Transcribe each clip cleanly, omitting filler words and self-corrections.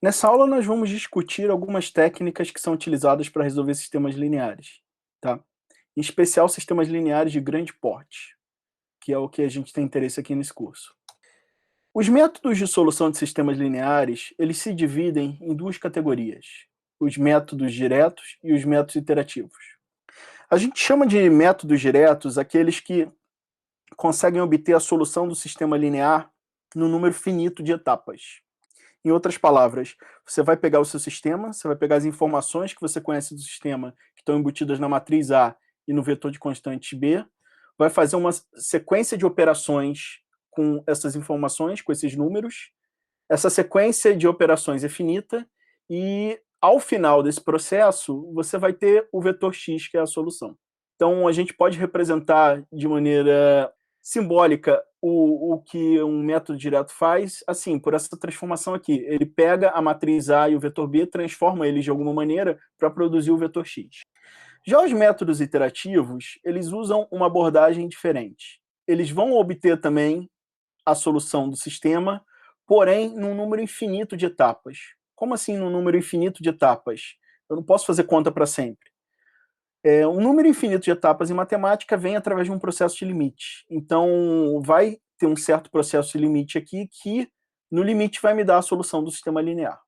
Nessa aula nós vamos discutir algumas técnicas que são utilizadas para resolver sistemas lineares, tá? Em especial sistemas lineares de grande porte, que é o que a gente tem interesse aqui nesse curso. Os métodos de solução de sistemas lineares, eles se dividem em duas categorias: os métodos diretos e os métodos iterativos. A gente chama de métodos diretos aqueles que conseguem obter a solução do sistema linear no número finito de etapas. Em outras palavras, você vai pegar o seu sistema, você vai pegar as informações que você conhece do sistema, que estão embutidas na matriz A e no vetor de constantes B, vai fazer uma sequência de operações com essas informações, com esses números. Essa sequência de operações é finita e, ao final desse processo, você vai ter o vetor x, que é a solução. Então, a gente pode representar de maneira simbólica o que um método direto faz, assim, por essa transformação aqui. Ele pega a matriz A e o vetor B, transforma eles de alguma maneira para produzir o vetor x. Já os métodos iterativos, eles usam uma abordagem diferente. Eles vão obter também a solução do sistema, porém num número infinito de etapas. Como assim num número infinito de etapas? Eu não posso fazer conta para sempre. Um número infinito de etapas em matemática vem através de um processo de limite. Então, vai ter um certo processo de limite aqui que, no limite, vai me dar a solução do sistema linear.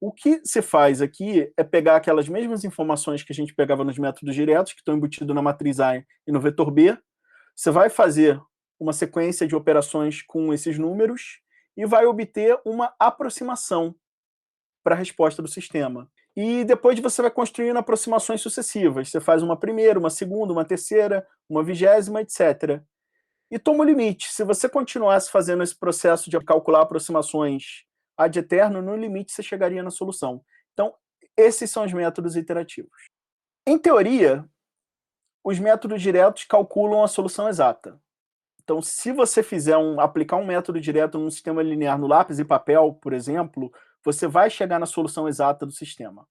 O que se faz aqui é pegar aquelas mesmas informações que a gente pegava nos métodos diretos, que estão embutidos na matriz A e no vetor B. Você vai fazer uma sequência de operações com esses números e vai obter uma aproximação para a resposta do sistema. E depois você vai construindo aproximações sucessivas. Você faz uma primeira, uma segunda, uma terceira, uma vigésima, etc. E toma o limite. Se você continuasse fazendo esse processo de calcular aproximações ad eterno, no limite você chegaria na solução. Então, esses são os métodos iterativos. Em teoria, os métodos diretos calculam a solução exata. Então, se você aplicar um método direto num sistema linear no lápis e papel, por exemplo, você vai chegar na solução exata do sistema.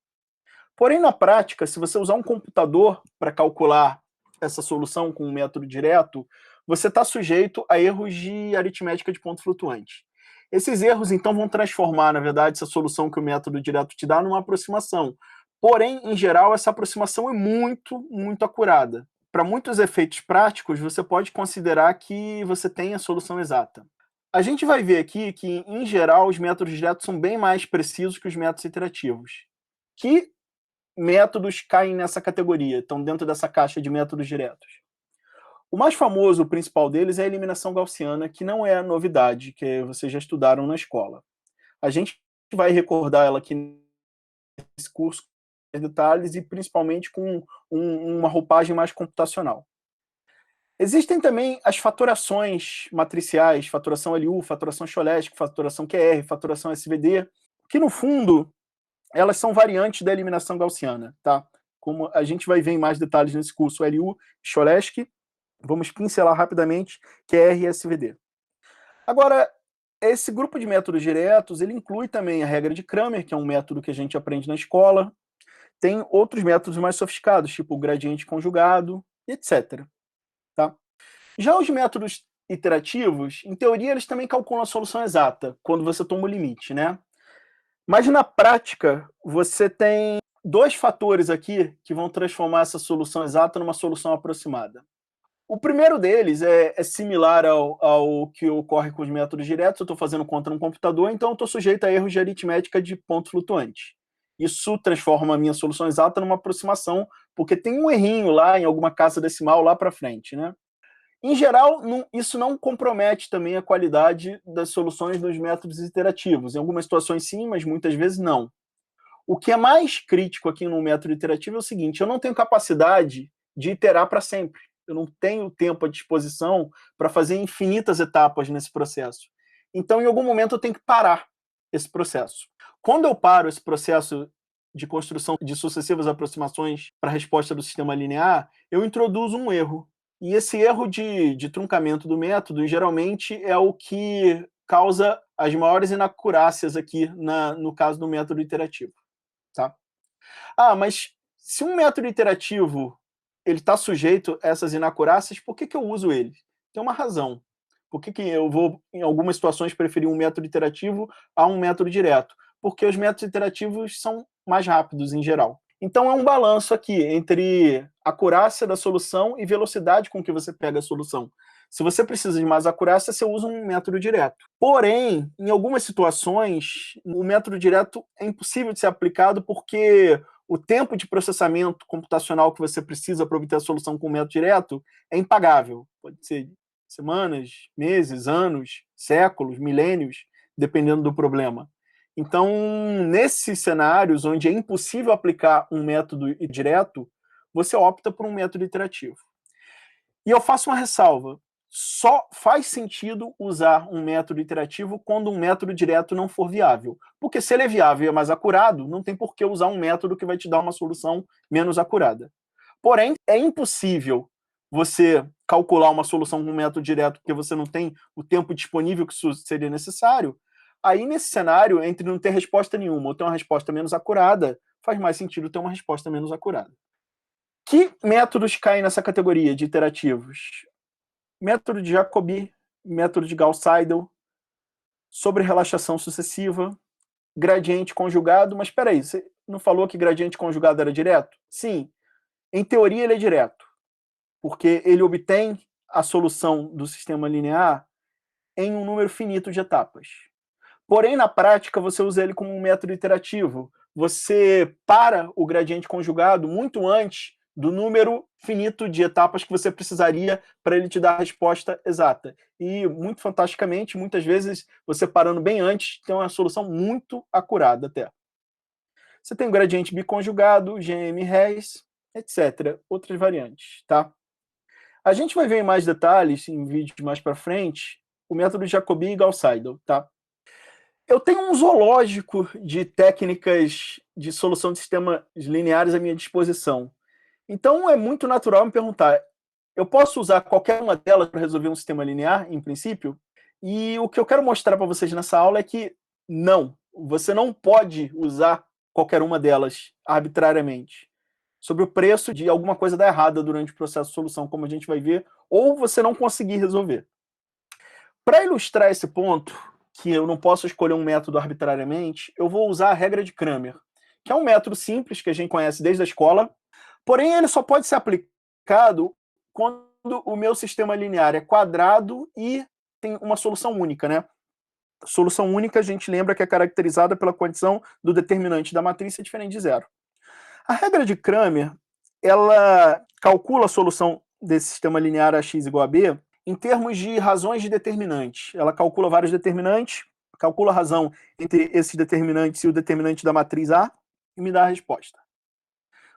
Porém, na prática, se você usar um computador para calcular essa solução com um método direto, você está sujeito a erros de aritmética de ponto flutuante. Esses erros, então, vão transformar, na verdade, essa solução que o método direto te dá numa aproximação. Porém, em geral, essa aproximação é muito, muito acurada. Para muitos efeitos práticos, você pode considerar que você tem a solução exata. A gente vai ver aqui que, em geral, os métodos diretos são bem mais precisos que os métodos iterativos. Que métodos caem nessa categoria, estão dentro dessa caixa de métodos diretos? O mais famoso, o principal deles, é a eliminação gaussiana, que não é novidade, que vocês já estudaram na escola. A gente vai recordar ela aqui nesse curso com detalhes e principalmente com uma roupagem mais computacional. Existem também as fatorações matriciais, fatoração LU, fatoração Cholesky, fatoração QR, fatoração SVD, que no fundo elas são variantes da eliminação gaussiana, tá? Como a gente vai ver em mais detalhes nesse curso, LU, Cholesky, vamos pincelar rapidamente QR e SVD. Agora, esse grupo de métodos diretos, ele inclui também a regra de Cramer, que é um método que a gente aprende na escola. Tem outros métodos mais sofisticados, tipo o gradiente conjugado, etc. Tá? Já os métodos iterativos, em teoria, eles também calculam a solução exata, quando você toma o limite, né? Mas na prática, você tem dois fatores aqui que vão transformar essa solução exata numa solução aproximada. O primeiro deles é similar ao que ocorre com os métodos diretos. Eu estou fazendo conta no computador, então eu estou sujeito a erros de aritmética de ponto flutuante. Isso transforma a minha solução exata numa aproximação, porque tem um errinho lá em alguma casa decimal lá para frente, né? Em geral, isso não compromete também a qualidade das soluções dos métodos iterativos. Em algumas situações sim, mas muitas vezes não. O que é mais crítico aqui no método iterativo é o seguinte: eu não tenho capacidade de iterar para sempre. Eu não tenho tempo à disposição para fazer infinitas etapas nesse processo. Então, em algum momento, eu tenho que parar esse processo. Quando eu paro esse processo de construção de sucessivas aproximações para a resposta do sistema linear, eu introduzo um erro. E esse erro de truncamento do método, geralmente, é o que causa as maiores inacurácias aqui no caso do método iterativo. Tá? Mas se um método iterativo ele está sujeito a essas inacurácias, por que eu uso ele? Tem uma razão. Por que eu vou, em algumas situações, preferir um método iterativo a um método direto? porque os métodos iterativos são mais rápidos em geral. Então é um balanço aqui entre acurácia da solução e velocidade com que você pega a solução. Se você precisa de mais acurácia, você usa um método direto. Porém, em algumas situações, o método direto é impossível de ser aplicado porque o tempo de processamento computacional que você precisa para obter a solução com o método direto é impagável. Pode ser semanas, meses, anos, séculos, milênios, dependendo do problema. Então, nesses cenários onde é impossível aplicar um método direto, você opta por um método iterativo. E eu faço uma ressalva. Só faz sentido usar um método iterativo quando um método direto não for viável. Porque se ele é viável e é mais acurado, não tem por que usar um método que vai te dar uma solução menos acurada. Porém, é impossível você calcular uma solução com um método direto porque você não tem o tempo disponível que isso seria necessário. Aí, nesse cenário, entre não ter resposta nenhuma ou ter uma resposta menos acurada, faz mais sentido ter uma resposta menos acurada. Que métodos caem nessa categoria de iterativos? Método de Jacobi, método de Gauss-Seidel, sobre-relaxação sucessiva, gradiente conjugado. Mas espera aí, você não falou que gradiente conjugado era direto? Sim, em teoria ele é direto, porque ele obtém a solução do sistema linear em um número finito de etapas. Porém, na prática, você usa ele como um método iterativo. Você para o gradiente conjugado muito antes do número finito de etapas que você precisaria para ele te dar a resposta exata. E, muito fantasticamente, muitas vezes, você parando bem antes, tem uma solução muito acurada até. Você tem o gradiente biconjugado, GM-Res, etc. Outras variantes, tá? A gente vai ver em mais detalhes, em vídeos mais para frente, o método Jacobi e Gauss-Seidel, tá? Eu tenho um zoológico de técnicas de solução de sistemas lineares à minha disposição. Então, é muito natural me perguntar, eu posso usar qualquer uma delas para resolver um sistema linear, em princípio? E o que eu quero mostrar para vocês nessa aula é que não, você não pode usar qualquer uma delas arbitrariamente, sob o preço de alguma coisa dar errada durante o processo de solução, como a gente vai ver, ou você não conseguir resolver. Para ilustrar esse ponto, que eu não posso escolher um método arbitrariamente, eu vou usar a regra de Cramer, que é um método simples que a gente conhece desde a escola, porém ele só pode ser aplicado quando o meu sistema linear é quadrado e tem uma solução única, né? Solução única, a gente lembra que é caracterizada pela condição do determinante da matriz ser diferente de zero. A regra de Cramer, ela calcula a solução desse sistema linear AX igual a B em termos de razões de determinantes. Ela calcula vários determinantes, calcula a razão entre esses determinantes e o determinante da matriz A e me dá a resposta.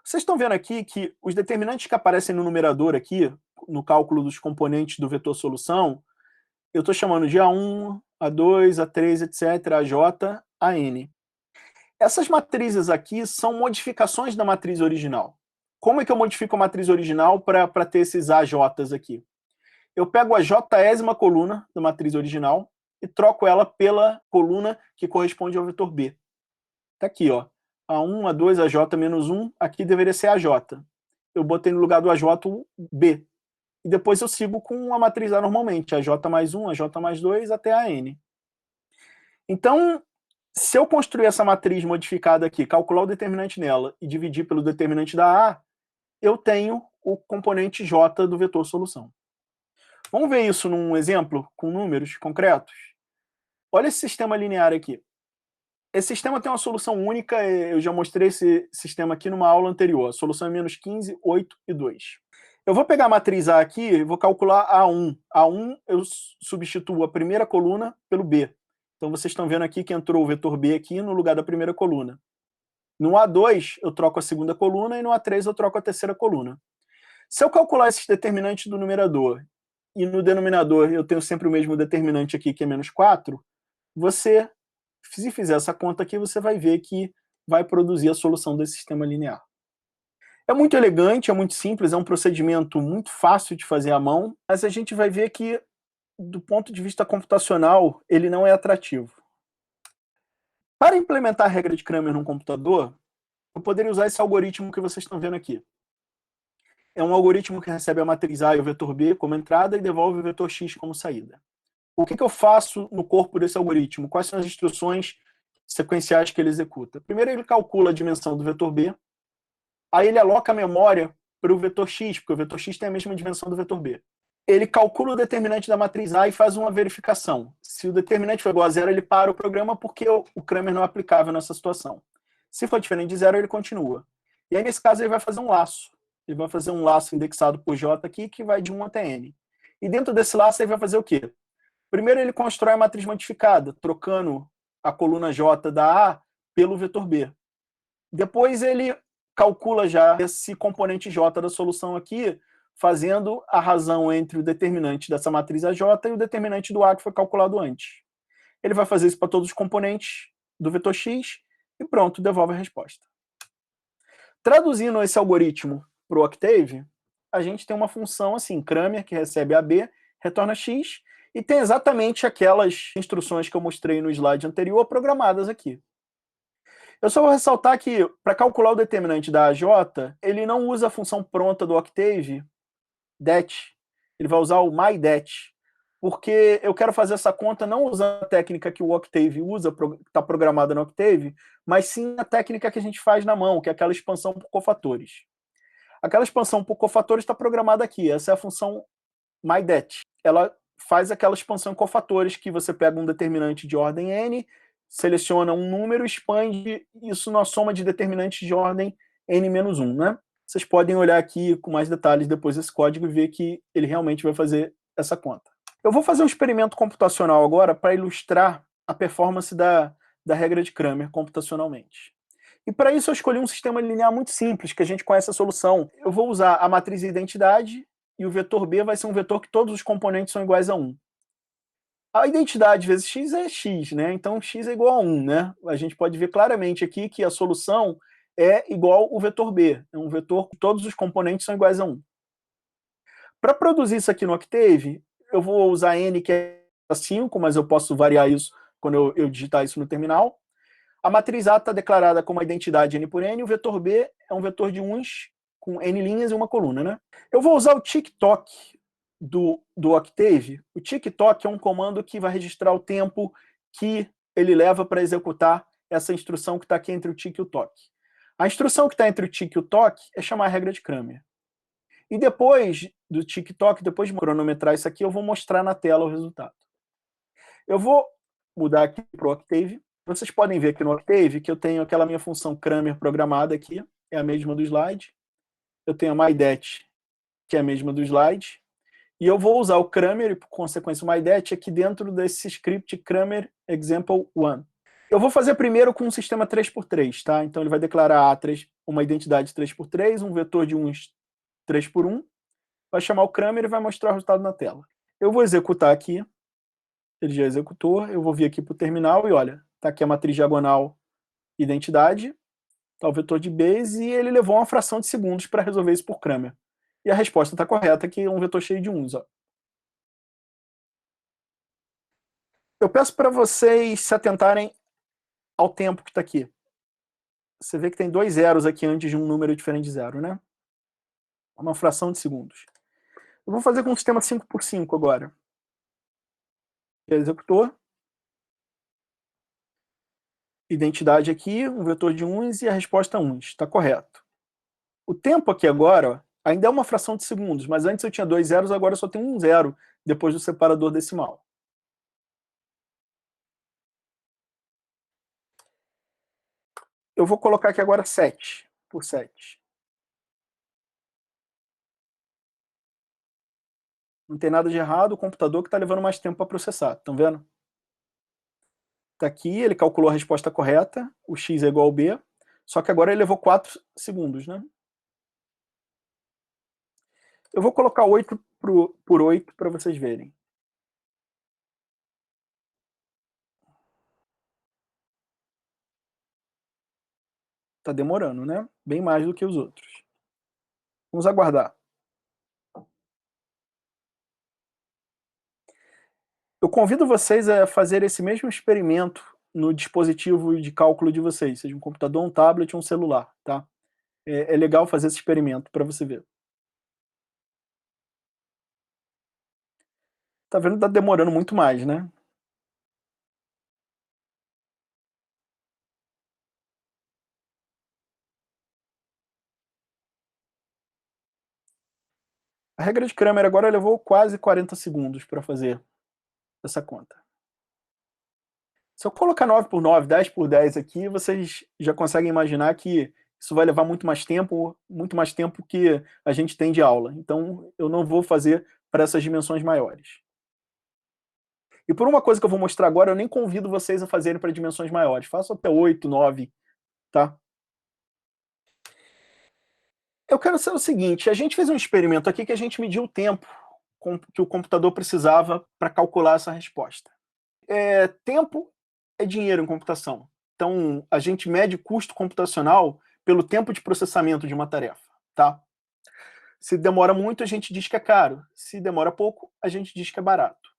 Vocês estão vendo aqui que os determinantes que aparecem no numerador aqui, no cálculo dos componentes do vetor solução, eu estou chamando de A1, A2, A3, etc., AJ, AN. Essas matrizes aqui são modificações da matriz original. Como é que eu modifico a matriz original para ter esses AJs aqui? Eu pego a jésima coluna da matriz original e troco ela pela coluna que corresponde ao vetor B. Está aqui, ó. A1, A2, AJ menos 1, aqui deveria ser AJ. Eu botei no lugar do AJ o B. E depois eu sigo com a matriz A normalmente, AJ mais 1, AJ mais 2, até a N. Então, se eu construir essa matriz modificada aqui, calcular o determinante nela e dividir pelo determinante da A, eu tenho o componente J do vetor solução. Vamos ver isso num exemplo com números concretos? Olha esse sistema linear aqui. Esse sistema tem uma solução única, eu já mostrei esse sistema aqui numa aula anterior. A solução é menos 15, 8 e 2. Eu vou pegar a matriz A aqui e vou calcular A1. A1 eu substituo a primeira coluna pelo B. Então vocês estão vendo aqui que entrou o vetor B aqui no lugar da primeira coluna. No A2 eu troco a segunda coluna e no A3 eu troco a terceira coluna. Se eu calcular esses determinantes do numerador e no denominador eu tenho sempre o mesmo determinante aqui, que é menos 4, você, se fizer essa conta aqui, você vai ver que vai produzir a solução desse sistema linear. É muito elegante, é muito simples, é um procedimento muito fácil de fazer à mão, mas a gente vai ver que, do ponto de vista computacional, ele não é atrativo. Para implementar a regra de Cramer num computador, eu poderia usar esse algoritmo que vocês estão vendo aqui. É um algoritmo que recebe a matriz A e o vetor B como entrada e devolve o vetor X como saída. O que eu faço no corpo desse algoritmo? Quais são as instruções sequenciais que ele executa. Primeiro ele calcula a dimensão do vetor B, aí ele aloca a memória para o vetor X, porque o vetor X tem a mesma dimensão do vetor B. Ele calcula o determinante da matriz A e faz uma verificação. Se o determinante for igual a zero, ele para o programa porque o Cramer não é aplicável nessa situação. Se for diferente de zero, ele continua. E aí, nesse caso, ele vai fazer um laço. Ele vai fazer um laço indexado por J aqui, que vai de 1 até N. E dentro desse laço, ele vai fazer o quê? Primeiro, ele constrói a matriz modificada, trocando a coluna J da A pelo vetor B. Depois, ele calcula já esse componente J da solução aqui, fazendo a razão entre o determinante dessa matriz AJ e o determinante do A que foi calculado antes. Ele vai fazer isso para todos os componentes do vetor X e pronto, devolve a resposta. Traduzindo esse algoritmo para o Octave, a gente tem uma função assim, Cramer, que recebe AB, retorna X, e tem exatamente aquelas instruções que eu mostrei no slide anterior programadas aqui. Eu só vou ressaltar que, para calcular o determinante da AJ, ele não usa a função pronta do Octave, det, ele vai usar o mydet, porque eu quero fazer essa conta não usando a técnica que o Octave usa, que está programada no Octave, mas sim a técnica que a gente faz na mão, que é aquela expansão por cofatores. Aquela expansão por cofatores está programada aqui, essa é a função mydet. Ela faz aquela expansão em cofatores que você pega um determinante de ordem n, seleciona um número e expande isso na soma de determinantes de ordem n-1, né? Vocês podem olhar aqui com mais detalhes depois desse código e ver que ele realmente vai fazer essa conta. Eu vou fazer um experimento computacional agora para ilustrar a performance da regra de Cramer computacionalmente. E para isso eu escolhi um sistema linear muito simples, que a gente conhece a solução. Eu vou usar a matriz identidade e o vetor B vai ser um vetor que todos os componentes são iguais a 1. A identidade vezes x é x, né? Então x é igual a 1, né? A gente pode ver claramente aqui que a solução é igual o vetor B. É um vetor que todos os componentes são iguais a 1. Para produzir isso aqui no Octave, eu vou usar n, que é 5, mas eu posso variar isso quando eu digitar isso no terminal. A matriz A está declarada como a identidade n por n, o vetor B é um vetor de uns com n linhas e uma coluna, né? Eu vou usar o tick-tock do Octave. O tick-tock é um comando que vai registrar o tempo que ele leva para executar essa instrução que está aqui entre o tick e o toque. A instrução que está entre o tick e o toque é chamar a regra de Cramer. E depois do tick-tock, depois de cronometrar isso aqui, eu vou mostrar na tela o resultado. Eu vou mudar aqui para o Octave. Vocês podem ver aqui no Octave que eu tenho aquela minha função Cramer programada aqui, é a mesma do slide. Eu tenho a mydet, que é a mesma do slide. E eu vou usar o Cramer, e por consequência o mydet, aqui dentro desse script Cramer example 1. Eu vou fazer primeiro com um sistema 3x3, tá? Então ele vai declarar A3, uma identidade 3x3, um vetor de uns 3x1, vai chamar o Cramer e vai mostrar o resultado na tela. Eu vou executar aqui, ele já executou, eu vou vir aqui para o terminal e olha, está aqui a matriz diagonal identidade, está o vetor de base e ele levou uma fração de segundos para resolver isso por Cramer. E a resposta está correta, que é um vetor cheio de uns. Ó. Eu peço para vocês se atentarem ao tempo que está aqui. Você vê que tem 2 zeros aqui antes de um número diferente de zero, né? Uma fração de segundos. Eu vou fazer com o sistema 5x5 agora. Executor. Identidade aqui, um vetor de uns e a resposta uns. Está correto. O tempo aqui agora ó, ainda é uma fração de segundos, mas antes eu tinha 2 zeros, agora eu só tenho um zero depois do separador decimal. Eu vou colocar aqui agora 7 por 7. Não tem nada de errado, o computador que está levando mais tempo para processar. Estão vendo? Está aqui, ele calculou a resposta correta, o x é igual ao b, só que agora ele levou 4 segundos, né? Eu vou colocar 8 por 8 para vocês verem. Está demorando, né? Bem mais do que os outros. Vamos aguardar. Eu convido vocês a fazer esse mesmo experimento no dispositivo de cálculo de vocês, seja um computador, um tablet ou um celular, tá? É legal fazer esse experimento para você ver. Tá vendo? Tá demorando muito mais, né? A regra de Cramer agora levou quase 40 segundos para fazer essa conta. Se eu colocar 9 por 9, 10 por 10 aqui, vocês já conseguem imaginar que isso vai levar muito mais tempo que a gente tem de aula. Então, eu não vou fazer para essas dimensões maiores. E por uma coisa que eu vou mostrar agora, eu nem convido vocês a fazerem para dimensões maiores. Façam até 8, 9, tá? Eu quero saber o seguinte, a gente fez um experimento aqui que a gente mediu o tempo que o computador precisava para calcular essa resposta. Tempo é dinheiro em computação. Então, a gente mede custo computacional pelo tempo de processamento de uma tarefa, tá? Se demora muito, a gente diz que é caro. Se demora pouco, a gente diz que é barato.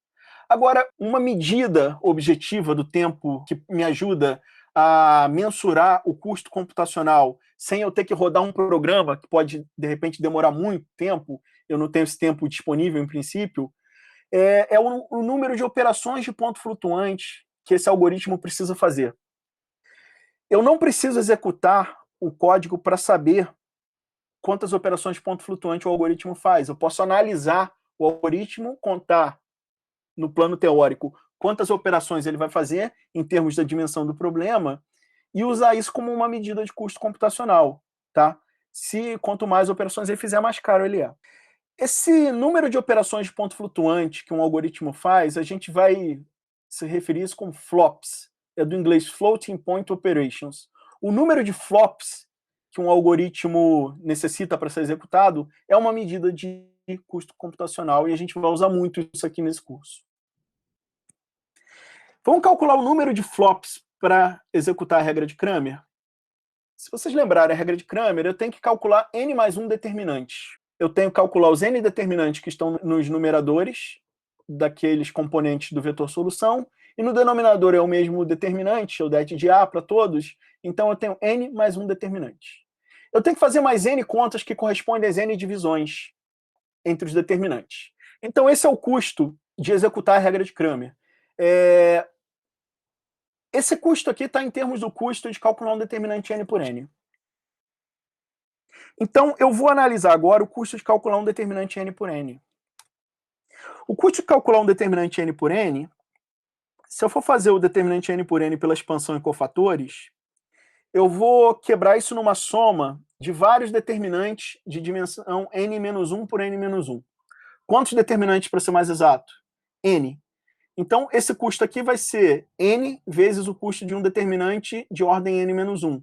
Agora, uma medida objetiva do tempo que me ajuda a mensurar o custo computacional sem eu ter que rodar um programa que pode, de repente, demorar muito tempo, eu não tenho esse tempo disponível em princípio, é o número de operações de ponto flutuante que esse algoritmo precisa fazer. Eu não preciso executar o código para saber quantas operações de ponto flutuante o algoritmo faz. Eu posso analisar o algoritmo, contar no plano teórico quantas operações ele vai fazer em termos da dimensão do problema e usar isso como uma medida de custo computacional, tá? Quanto mais operações ele fizer, mais caro ele é. Esse número de operações de ponto flutuante que um algoritmo faz, a gente vai se referir isso como flops. É do inglês Floating Point Operations. O número de flops que um algoritmo necessita para ser executado é uma medida de custo computacional e a gente vai usar muito isso aqui nesse curso. Vamos calcular o número de flops para executar a regra de Cramer? Se vocês lembrarem a regra de Cramer, eu tenho que calcular n mais um determinante. Eu tenho que calcular os n determinantes que estão nos numeradores daqueles componentes do vetor solução, e no denominador é o mesmo determinante, o det de A para todos, então eu tenho n mais um determinante. Eu tenho que fazer mais n contas que correspondem às n divisões entre os determinantes. Então esse é o custo de executar a regra de Cramer. Esse custo aqui está em termos do custo de calcular um determinante n por n. Então, eu vou analisar agora o custo de calcular um determinante n por n. O custo de calcular um determinante n por n, se eu for fazer o determinante n por n pela expansão em cofatores, eu vou quebrar isso numa soma de vários determinantes de dimensão n-1 por n-1. Quantos determinantes, para ser mais exato? N. Então, esse custo aqui vai ser n vezes o custo de um determinante de ordem n-1.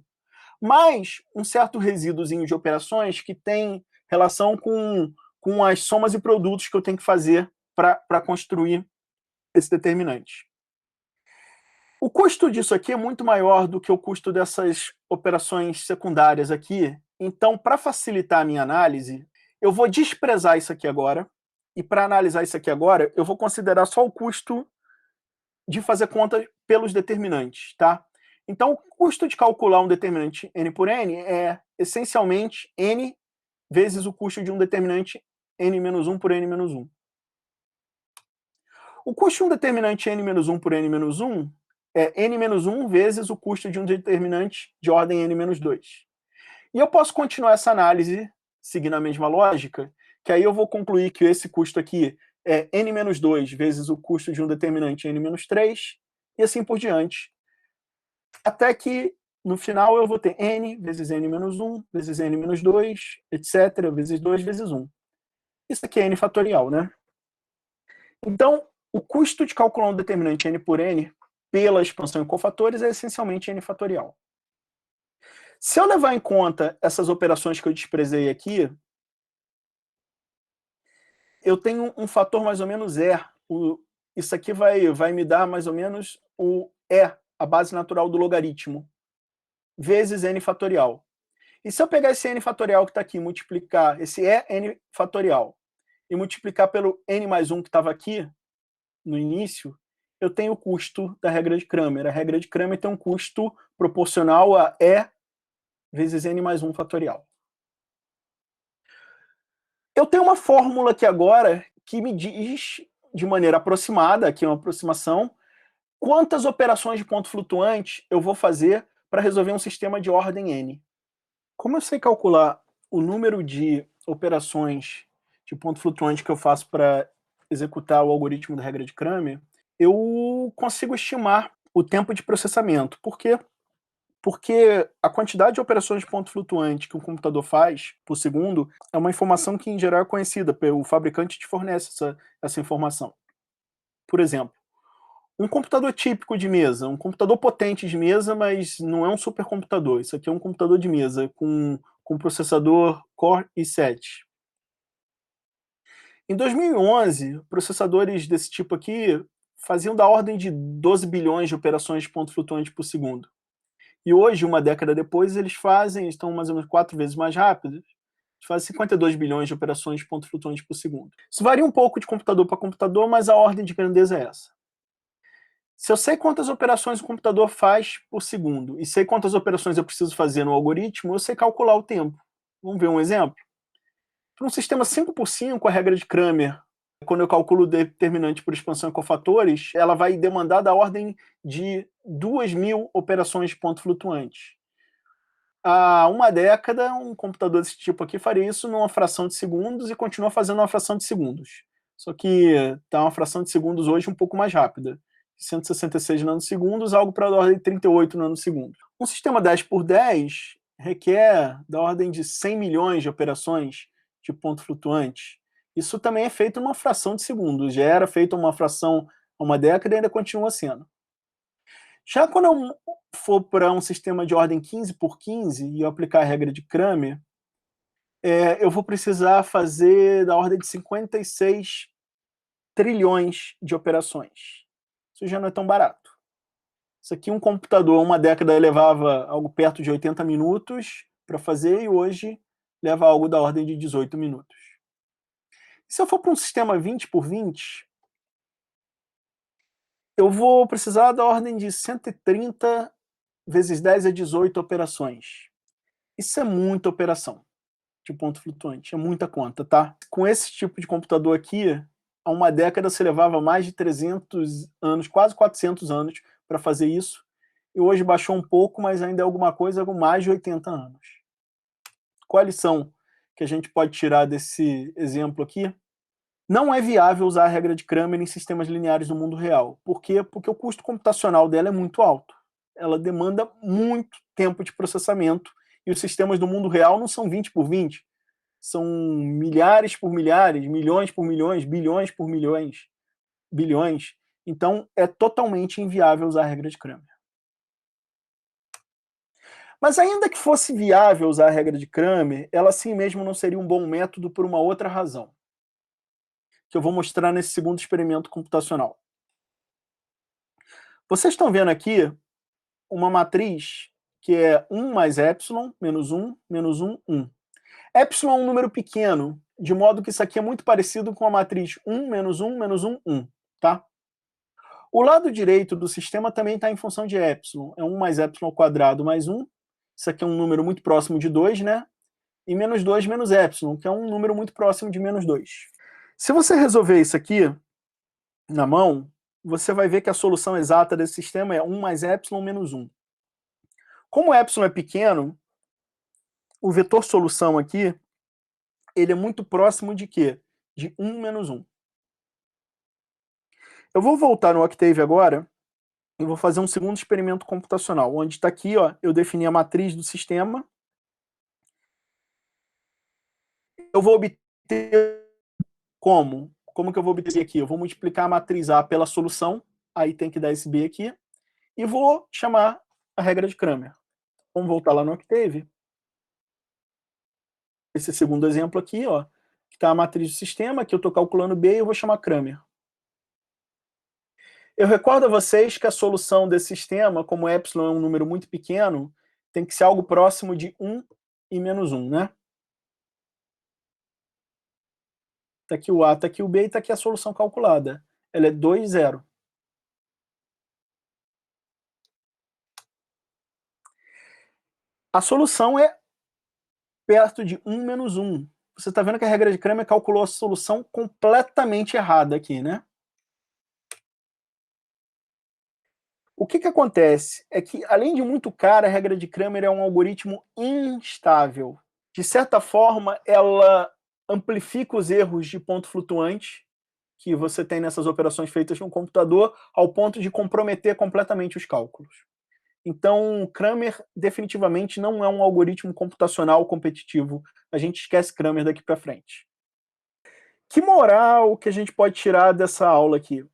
Mais um certo resíduozinho de operações que tem relação com as somas e produtos que eu tenho que fazer para construir esse determinante. O custo disso aqui é muito maior do que o custo dessas operações secundárias aqui. Então, para facilitar a minha análise, eu vou desprezar isso aqui agora. E para analisar isso aqui agora, eu vou considerar só o custo de fazer conta pelos determinantes, tá? Então, o custo de calcular um determinante n por n é, essencialmente, n vezes o custo de um determinante n-1 por n-1. O custo de um determinante n-1 por n-1 é n-1 vezes o custo de um determinante de ordem n-2. E eu posso continuar essa análise, seguindo a mesma lógica, que aí eu vou concluir que esse custo aqui é n-2 vezes o custo de um determinante n-3, e assim por diante. Até que, no final, eu vou ter n vezes n-1, vezes n-2, etc., vezes 2 vezes 1. Isso aqui é n fatorial, né? Então, o custo de calcular um determinante n por n pela expansão em cofatores é essencialmente n fatorial. Se eu levar em conta essas operações que eu desprezei aqui, eu tenho um fator mais ou menos E. Isso aqui vai me dar mais ou menos o E, a base natural do logaritmo, vezes n fatorial. E se eu pegar esse n fatorial que está aqui, multiplicar esse n fatorial, e multiplicar pelo n mais 1 que estava aqui, no início, eu tenho o custo da regra de Cramer. A regra de Cramer tem um custo proporcional a E vezes n mais 1 fatorial. Eu tenho uma fórmula aqui agora que me diz, de maneira aproximada, aqui é uma aproximação, quantas operações de ponto flutuante eu vou fazer para resolver um sistema de ordem n. Como eu sei calcular o número de operações de ponto flutuante que eu faço para executar o algoritmo da regra de Cramer, eu consigo estimar o tempo de processamento. Por quê? Porque a quantidade de operações de ponto flutuante que um computador faz por segundo é uma informação que, em geral, é conhecida, o fabricante te fornece essa informação. Por exemplo, um computador típico de mesa, um computador potente de mesa, mas não é um supercomputador. Isso aqui é um computador de mesa com processador Core i7. Em 2011, processadores desse tipo aqui faziam da ordem de 12 bilhões de operações de ponto flutuante por segundo. E hoje, uma década depois, estão mais ou menos 4 vezes mais rápidos, fazem 52 bilhões de operações de ponto flutuante por segundo. Isso varia um pouco de computador para computador, mas a ordem de grandeza é essa. Se eu sei quantas operações o computador faz por segundo e sei quantas operações eu preciso fazer no algoritmo, eu sei calcular o tempo. Vamos ver um exemplo? Para um sistema 5x5, a regra de Cramer, quando eu calculo o determinante por expansão em cofatores, ela vai demandar da ordem de 2.000 operações de ponto flutuante. Há uma década, um computador desse tipo aqui faria isso numa fração de segundos e continua fazendo uma fração de segundos. Só que está uma fração de segundos hoje um pouco mais rápida. 166 nanosegundos, algo para a ordem de 38 nanosegundos. Um sistema 10x10 requer da ordem de 100 milhões de operações de ponto flutuante. Isso também é feito numa fração de segundos. Já era feito uma fração há uma década e ainda continua sendo. Já quando eu for para um sistema de ordem 15x15 e eu aplicar a regra de Cramer, eu vou precisar fazer da ordem de 56 trilhões de operações. Isso já não é tão barato. Isso aqui, um computador, uma década, levava algo perto de 80 minutos para fazer e hoje leva algo da ordem de 18 minutos. E se eu for para um sistema 20x20, eu vou precisar da ordem de 130 vezes 10 a 18 operações. Isso é muita operação de ponto flutuante, é muita conta, tá? Com esse tipo de computador aqui, há uma década você levava mais de 300 anos, quase 400 anos para fazer isso, e hoje baixou um pouco, mas ainda é alguma coisa com mais de 80 anos. Qual a lição que a gente pode tirar desse exemplo aqui? Não é viável usar a regra de Cramer em sistemas lineares no mundo real. Por quê? Porque o custo computacional dela é muito alto. Ela demanda muito tempo de processamento, e os sistemas do mundo real não são 20x20, são milhares por milhares, milhões por milhões, bilhões por milhões, bilhões. Então, é totalmente inviável usar a regra de Cramer. Mas ainda que fosse viável usar a regra de Cramer, ela assim mesmo não seria um bom método por uma outra razão, que eu vou mostrar nesse segundo experimento computacional. Vocês estão vendo aqui uma matriz que é 1 mais epsilon, menos 1, menos 1, 1. Epsilon é um número pequeno, de modo que isso aqui é muito parecido com a matriz 1, menos 1, menos 1, 1, tá? O lado direito do sistema também está em função de epsilon. É 1 mais epsilon ao quadrado mais 1. Isso aqui é um número muito próximo de 2, né? E menos 2 menos epsilon, que é um número muito próximo de menos 2. Se você resolver isso aqui na mão, você vai ver que a solução exata desse sistema é 1 mais epsilon menos 1. Como o epsilon é pequeno, o vetor solução aqui, ele é muito próximo de quê? De 1 menos 1. Eu vou voltar no Octave agora e vou fazer um segundo experimento computacional, onde está aqui, ó, eu defini a matriz do sistema. Eu vou obter como? Como que eu vou obter aqui? Eu vou multiplicar a matriz A pela solução, aí tem que dar esse B aqui, e vou chamar a regra de Cramer. Vamos voltar lá no Octave. Esse segundo exemplo aqui, ó, que está a matriz do sistema, que eu estou calculando B e eu vou chamar Cramer. Eu recordo a vocês que a solução desse sistema, como epsilon é um número muito pequeno, tem que ser algo próximo de 1 e menos 1, né? Está aqui o A, está aqui o B e está aqui a solução calculada. Ela é 2, 0. A solução é perto de 1 menos 1. Você está vendo que a regra de Cramer calculou a solução completamente errada aqui, né? O que acontece é que, além de muito cara, a regra de Cramer é um algoritmo instável. De certa forma, ela amplifica os erros de ponto flutuante que você tem nessas operações feitas no computador, ao ponto de comprometer completamente os cálculos. Então, Cramer definitivamente não é um algoritmo computacional competitivo. A gente esquece Cramer daqui para frente. Que moral que a gente pode tirar dessa aula aqui?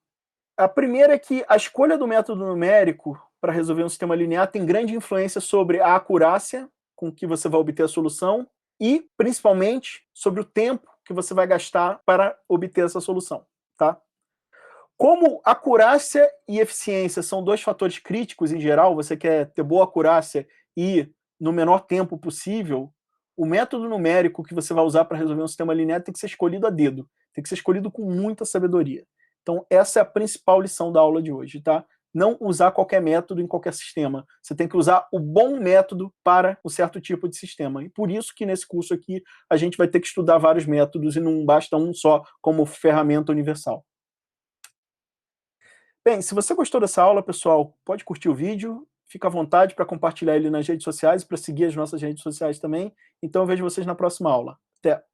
A primeira é que a escolha do método numérico para resolver um sistema linear tem grande influência sobre a acurácia com que você vai obter a solução e, principalmente, sobre o tempo que você vai gastar para obter essa solução, tá? Como acurácia e eficiência são dois fatores críticos em geral, você quer ter boa acurácia e no menor tempo possível, o método numérico que você vai usar para resolver um sistema linear tem que ser escolhido a dedo, tem que ser escolhido com muita sabedoria. Então, essa é a principal lição da aula de hoje, tá? Não usar qualquer método em qualquer sistema. Você tem que usar o bom método para um certo tipo de sistema. E por isso que nesse curso aqui a gente vai ter que estudar vários métodos e não basta um só como ferramenta universal. Bem, se você gostou dessa aula, pessoal, pode curtir o vídeo, fica à vontade para compartilhar ele nas redes sociais, para seguir as nossas redes sociais também. Então eu vejo vocês na próxima aula. Até!